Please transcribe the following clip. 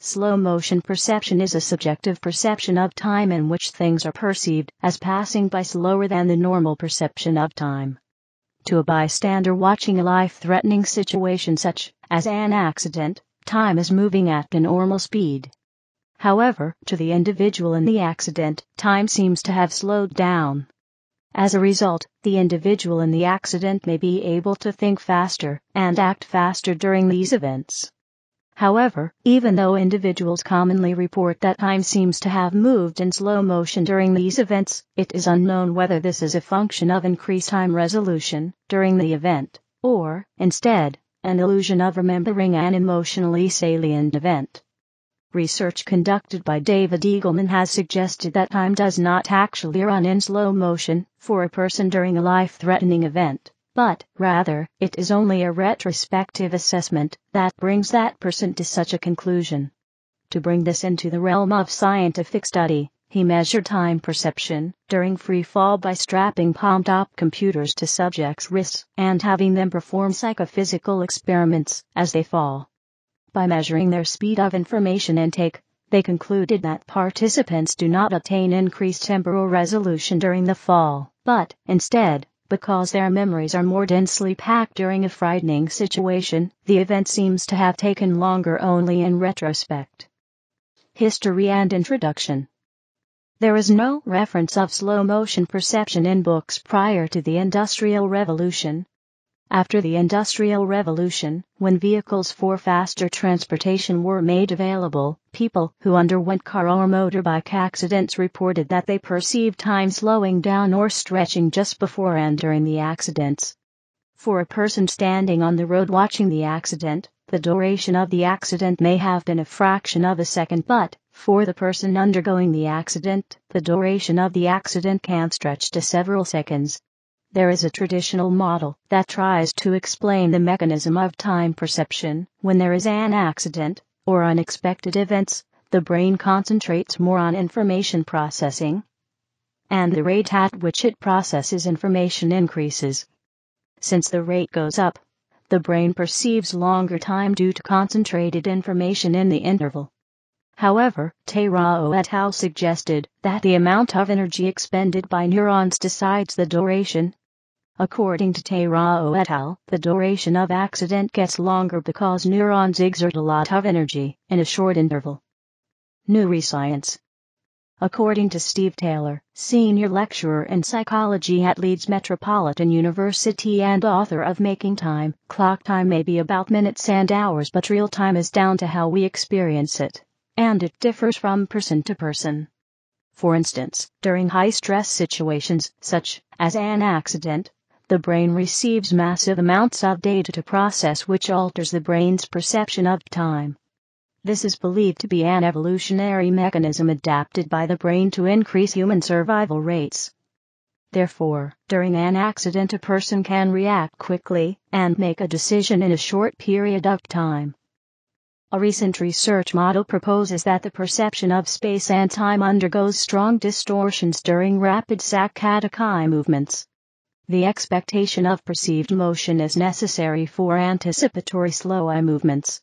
Slow motion perception is a subjective perception of time in which things are perceived as passing by slower than the normal perception of time. To a bystander watching a life-threatening situation such as an accident, time is moving at a normal speed. However, to the individual in the accident, time seems to have slowed down. As a result, the individual in the accident may be able to think faster and act faster during these events. However, even though individuals commonly report that time seems to have moved in slow motion during these events, it is unknown whether this is a function of increased time resolution during the event, or, instead, an illusion of remembering an emotionally salient event. Research conducted by David Eagleman has suggested that time does not actually run in slow motion for a person during a life-threatening event, but, rather, it is only a retrospective assessment that brings that person to such a conclusion. To bring this into the realm of scientific study, he measured time perception during free fall by strapping palm-top computers to subjects' wrists and having them perform psychophysical experiments as they fall. By measuring their speed of information intake, they concluded that participants do not attain increased temporal resolution during the fall, but, instead, because their memories are more densely packed during a frightening situation, the event seems to have taken longer only in retrospect. History and Introduction. There is no reference of slow motion perception in books prior to the Industrial Revolution. After the Industrial Revolution, when vehicles for faster transportation were made available, people who underwent car or motorbike accidents reported that they perceived time slowing down or stretching just before and during the accidents. For a person standing on the road watching the accident, the duration of the accident may have been a fraction of a second, but, for the person undergoing the accident, the duration of the accident can stretch to several seconds. There is a traditional model that tries to explain the mechanism of time perception. When there is an accident, or unexpected events, the brain concentrates more on information processing, and the rate at which it processes information increases. Since the rate goes up, the brain perceives longer time due to concentrated information in the interval. However, Terao et al. Suggested that the amount of energy expended by neurons decides the duration. According to Terao et al., the duration of accident gets longer because neurons exert a lot of energy in a short interval. Neuroscience. According to Steve Taylor, senior lecturer in psychology at Leeds Metropolitan University and author of Making Time, clock time may be about minutes and hours, but real time is down to how we experience it, and it differs from person to person. For instance, during high-stress situations, such as an accident, the brain receives massive amounts of data to process, which alters the brain's perception of time. This is believed to be an evolutionary mechanism adapted by the brain to increase human survival rates. Therefore, during an accident a person can react quickly and make a decision in a short period of time. A recent research model proposes that the perception of space and time undergoes strong distortions during rapid saccadic eye movements. The expectation of perceived motion is necessary for anticipatory slow eye movements.